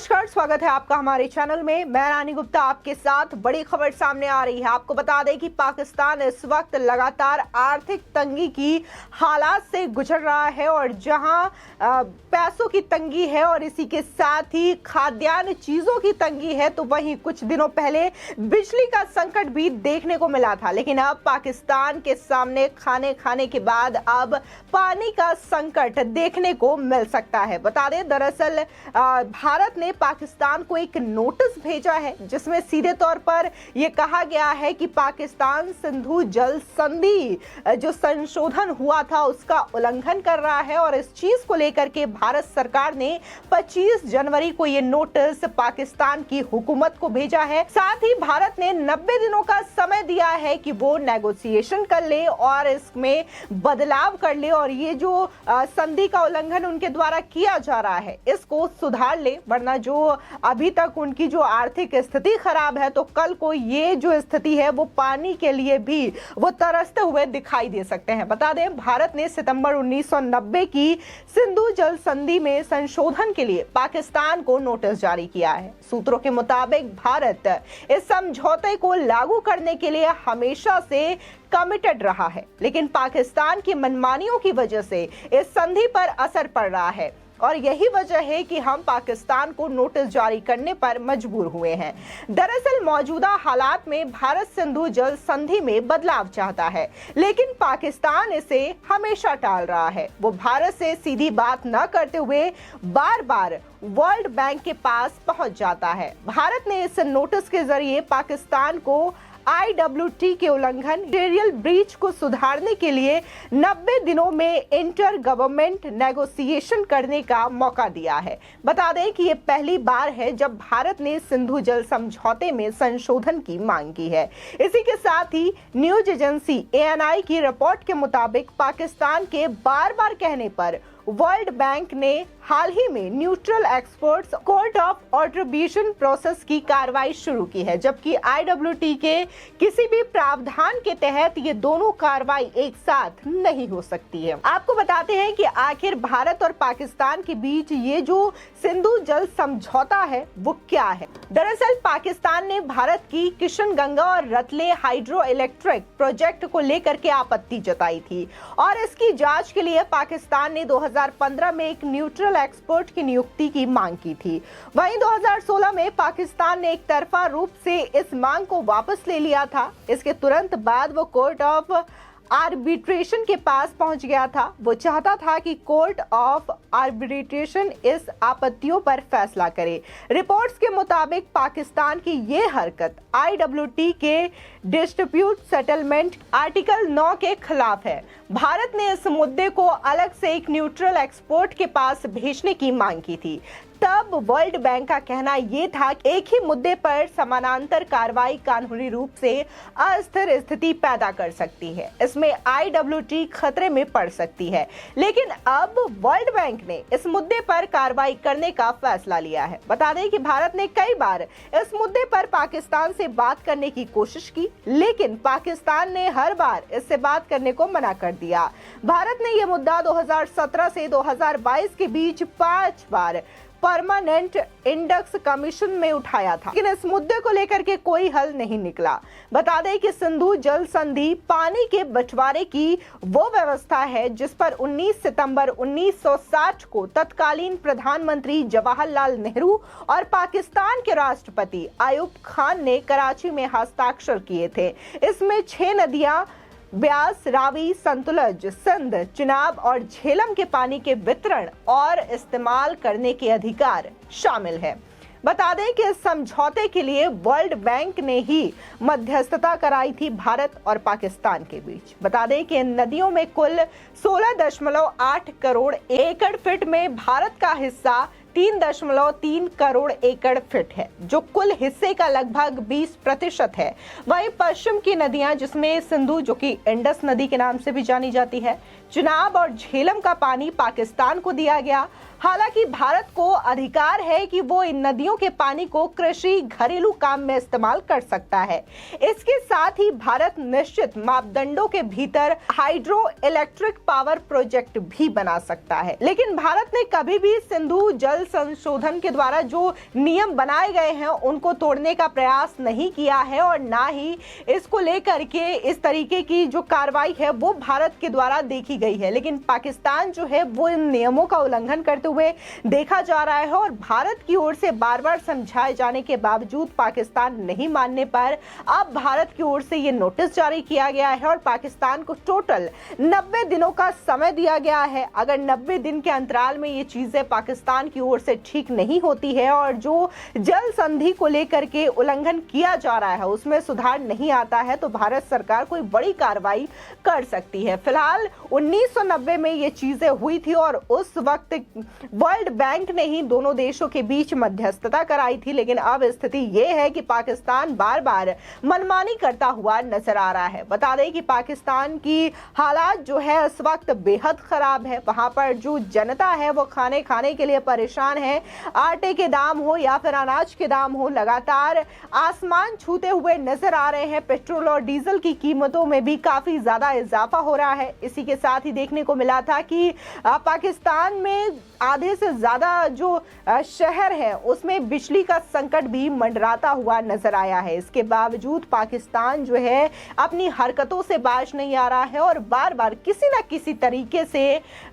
नमस्कार, स्वागत है आपका हमारे चैनल में। मैं रानी गुप्ता आपके साथ। बड़ी खबर सामने आ रही है। आपको बता दें कि पाकिस्तान इस वक्त लगातार आर्थिक तंगी की हालात से गुजर रहा है और जहां पैसों की तंगी है और इसी के साथ ही खाद्यान्न चीजों की तंगी है, तो वहीं कुछ दिनों पहले बिजली का संकट भी देखने को मिला था। लेकिन अब पाकिस्तान के सामने खाने के बाद अब पानी का संकट देखने को मिल सकता है। बता दें, दरअसल भारत ने पाकिस्तान को एक नोटिस भेजा है जिसमें सीधे तौर पर यह कहा गया है कि पाकिस्तान सिंधु जल संधि जो संशोधन हुआ था उसका उल्लंघन कर रहा है और इस चीज को लेकर के भारत सरकार ने 25 जनवरी को यह नोटिस पाकिस्तान की हुकूमत को भेजा है। साथ ही भारत ने 90 दिनों का समय दिया है कि वो नेगोशिएशन कर ले और इसमें बदलाव कर ले और ये जो संधि का उल्लंघन उनके द्वारा किया जा रहा है इसको सुधार ले, वरना जो अभी तक उनकी जो आर्थिक स्थिति खराब है तो कल को ये जो स्थिति है वो पानी के लिए भी वो तरसते हुए दिखाई दे सकते हैं। बता दें, भारत ने सितंबर 1990 की सिंधु जल संधि में संशोधन के लिए पाकिस्तान को नोटिस जारी किया है। सूत्रों के मुताबिक भारत इस समझौते को लागू करने के लिए हमेशा से कमिटेड रहा है, लेकिन पाकिस्तान की मनमानियों की वजह से इस संधि पर असर पड़ रहा है और यही वजह है कि हम पाकिस्तान को नोटिस जारी करने पर मजबूर हुए हैं। दरअसल मौजूदा हालात में भारत सिंधु जल संधि में बदलाव चाहता है, लेकिन पाकिस्तान इसे हमेशा टाल रहा है। वो भारत से सीधी बात न करते हुए बार बार वर्ल्ड बैंक के पास पहुंच जाता है। भारत ने इस नोटिस के जरिए पाकिस्तान को IWT के उल्लंघन मटेरियल ब्रीच को सुधारने के लिए 90 दिनों में इंटर गवर्नमेंट नेगोशिएशन करने का मौका दिया है। बता दें कि ये पहली बार है जब भारत ने सिंधु जल समझौते में संशोधन की मांग की है। इसी के साथ ही न्यूज एजेंसी ANI की रिपोर्ट के मुताबिक पाकिस्तान के बार बार कहने पर वर्ल्ड बैंक ने हाल ही में neutral experts court of arbitration process की कार्रवाई शुरू की है, जबकि IWT के किसी भी प्रावधान के तहत ये दोनों कार्रवाई एक साथ नहीं हो सकती है। आपको बताते हैं कि आखिर भारत और पाकिस्तान के बीच ये जो सिंधु जल समझौता है वो क्या है। दरअसल पाकिस्तान ने भारत की किशन गंगा और रतले हाइड्रो इलेक्ट्रिक प्रोजेक्ट को लेकर के आपत्ति जताई थी और इसकी जांच के लिए पाकिस्तान ने 2015 में एक न्यूट्रल एक्सपर्ट की नियुक्ति की मांग की थी। वहीं 2016 में पाकिस्तान ने एक तरफा रूप से इस मांग को वापस ले लिया था। इसके तुरंत बाद वो कोर्ट ऑफ आर्बिट्रेशन के पास पहुंच गया था। वो चाहता था कि कोर्ट ऑफ आर्बिट्रेशन इस आपत्तियों पर फैसला करे। रिपोर्ट्स के मुताबिक पाकिस्तान की ये हरकत IWT के डिस्प्यूट सेटलमेंट आर्टिकल 9 के खिलाफ है। भारत ने इस मुद्दे को अलग से एक न्यूट्रल एक्सपर्ट के पास भेजने की मांग की थी। तब वर्ल्ड बैंक का कहना यह था कि एक ही मुद्दे पर समानांतर कार्रवाई कानूनी रूप से अस्थिर स्थिति पैदा कर सकती है, इसमें IWT खतरे में पड़ सकती है। लेकिन अब वर्ल्ड बैंक ने इस मुद्दे पर कार्रवाई करने का फैसला लिया है। बता दें कि भारत ने कई बार इस मुद्दे पर पाकिस्तान से बात करने की कोशिश की, लेकिन पाकिस्तान ने हर बार इससे बात करने को मना कर दिया। भारत ने यह मुद्दा 2017 से 2022 के बीच 5 बार परमानेंट इंडेक्स कमीशन में उठाया था, लेकिन इस मुद्दे को लेकर के कोई हल नहीं निकला। बता दें कि सिंधु जल संधि पानी के बंटवारे की वो व्यवस्था है जिस पर 19 सितंबर 1960 को तत्कालीन प्रधानमंत्री जवाहरलाल नेहरू और पाकिस्तान के राष्ट्रपति आयूब खान ने कराची में हस्ताक्षर किए थे। इसमें 6 नदियां ब्यास, रावी, संतुलज, सिंध, चिनाब और झेलम के पानी के वितरण और इस्तेमाल करने के अधिकार शामिल है। बता दें कि इस समझौते के लिए वर्ल्ड बैंक ने ही मध्यस्थता कराई थी भारत और पाकिस्तान के बीच। बता दें कि इन नदियों में कुल 16.8 करोड़ एकड़ फीट में भारत का हिस्सा 3.3 करोड़ एकड़ फीट है, जो कुल हिस्से का लगभग 20% है। वहीं पश्चिम की नदियां जिसमें सिंधु, जो कि इंडस नदी के नाम से भी जानी जाती है, चिनाब और झेलम का पानी पाकिस्तान को दिया गया। हालांकि भारत को अधिकार है कि वो इन नदियों के पानी को कृषि घरेलू काम में इस्तेमाल कर सकता है। इसके साथ ही भारत निश्चित मापदंडों के भीतर हाइड्रो इलेक्ट्रिक पावर प्रोजेक्ट भी बना सकता है। लेकिन भारत ने कभी भी सिंधु जल संशोधन के द्वारा जो नियम बनाए गए हैं उनको तोड़ने का प्रयास नहीं किया है और ना ही इसको लेकर के इस तरीके की जो कार्रवाई है वो भारत के द्वारा देखी गई है। लेकिन पाकिस्तान जो है वो इन नियमों का उल्लंघन करते हुए देखा जा रहा है और भारत की ओर से बार बार समझाए जाने के बावजूद पाकिस्तान नहीं मानने पर अब भारत की ओर से ये नोटिस जारी किया गया है और पाकिस्तान को टोटल 90 दिनों का समय दिया गया है। अगर 90 दिन के अंतराल में ये चीजें पाकिस्तान की ओर से ठीक नहीं होती है और जो जल संधि को लेकर के उल्लंघन किया जा रहा है उसमें सुधार नहीं आता है तो भारत सरकार कोई बड़ी कार्रवाई कर सकती है। फिलहाल 1990 में ये चीजें हुई थी और उस वक्त वर्ल्ड बैंक ने ही दोनों देशों के बीच मध्यस्थता कराई थी, लेकिन अब स्थिति ये है कि पाकिस्तान बार बार मनमानी करता हुआ नजर आ रहा है। बता दें कि पाकिस्तान की हालात जो है इस वक्त बेहद खराब है। वहां पर जो जनता है वो खाने के लिए परेशान है। आटे के दाम हो या फिर अनाज के दाम हो लगातार आसमान छूते हुए नजर आ रहे हैं। पेट्रोल और डीजल की कीमतों में भी काफी ज्यादा इजाफा हो रहा है। इसी के साथ ही देखने को मिला था कि पाकिस्तान में आधे से ज्यादा जो शहर है उसमें बिजली का संकट भी मंडराता हुआ नजर आया है। इसके बावजूद पाकिस्तान जो है अपनी हरकतों से बाज नहीं आ रहा है और बार बार किसी न किसी तरीके से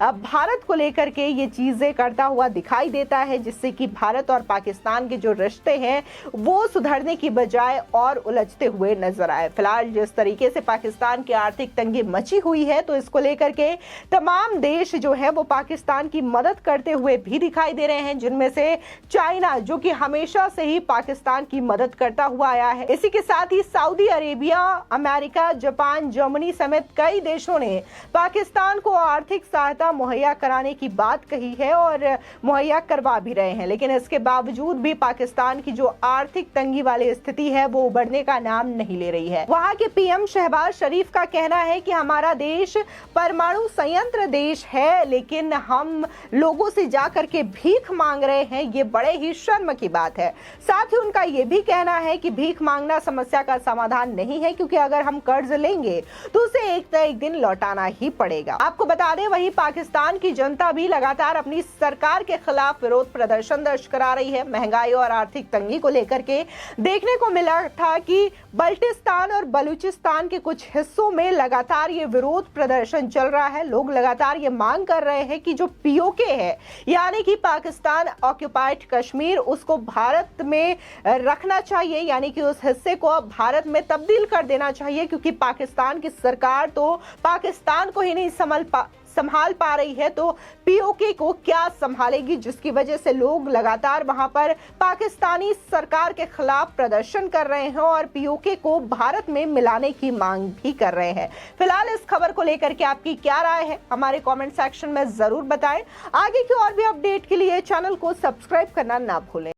भारत को लेकर के ये चीजें करता हुआ दिखाई देता है, जिससे कि भारत और पाकिस्तान के जो रिश्ते हैं वो सुधरने की बजाय और उलझते हुए नजर आए। फिलहाल जिस तरीके से पाकिस्तान की आर्थिक तंगी मची हुई है तो इसको लेकर के तमाम देश जो है वो पाकिस्तान की मदद करते हुए भी दिखाई दे रहे हैं, जिनमें से चाइना जो कि हमेशा से ही पाकिस्तान की मदद करता हुआ आया है। इसी के साथ ही Saudi Arabia, America, Japan, Germany समेत कई देशों ने पाकिस्तान को आर्थिक सहायता मुहैया कराने की बात कही है और मुहैया करवा भी रहे हैं। लेकिन इसके बावजूद भी पाकिस्तान की जो आर्थिक तंगी वाली स्थिति है वो उभरने का नाम नहीं ले रही है। वहां के पीएम शहबाज शरीफ का कहना है कि हमारा देश परमाणु संयंत्र देश है, लेकिन हम लोगों से जाकर के भीख मांग रहे हैं, ये बड़े ही शर्म की बात है। साथ ही उनका ये भी कहना है कि भीख मांगना समस्या का समाधान नहीं है, क्योंकि अगर हम कर्ज लेंगे तो उसे एक न एक दिन लौटाना ही पड़ेगा। आपको बता दें वहीं पाकिस्तान की जनता भी लगातार अपनी सरकार के खिलाफ विरोध प्रदर्शन दर्ज करा रही है। महंगाई और आर्थिक तंगी को लेकर के देखने को मिला था कि बल्टिस्तान और बलूचिस्तान के कुछ हिस्सों में लगातार ये विरोध प्रदर्शन चल रहा है। लोग लगातार ये मांग कर रहे हैं कि जो पीओके है यानी कि पाकिस्तान ऑक्युपाइड कश्मीर उसको भारत में रखना चाहिए, यानी कि उस हिस्से को अब भारत में तब्दील कर देना चाहिए, क्योंकि पाकिस्तान की सरकार तो पाकिस्तान को ही नहीं संभाल पा रही है तो पीओके को क्या संभालेगी, जिसकी वजह से लोग लगातार वहां पर पाकिस्तानी सरकार के खिलाफ प्रदर्शन कर रहे हैं और पीओके को भारत में मिलाने की मांग भी कर रहे हैं। फिलहाल इस खबर को लेकर के आपकी क्या राय है हमारे कमेंट सेक्शन में जरूर बताएं। आगे की और भी अपडेट के लिए चैनल को सब्सक्राइब करना ना भूलें।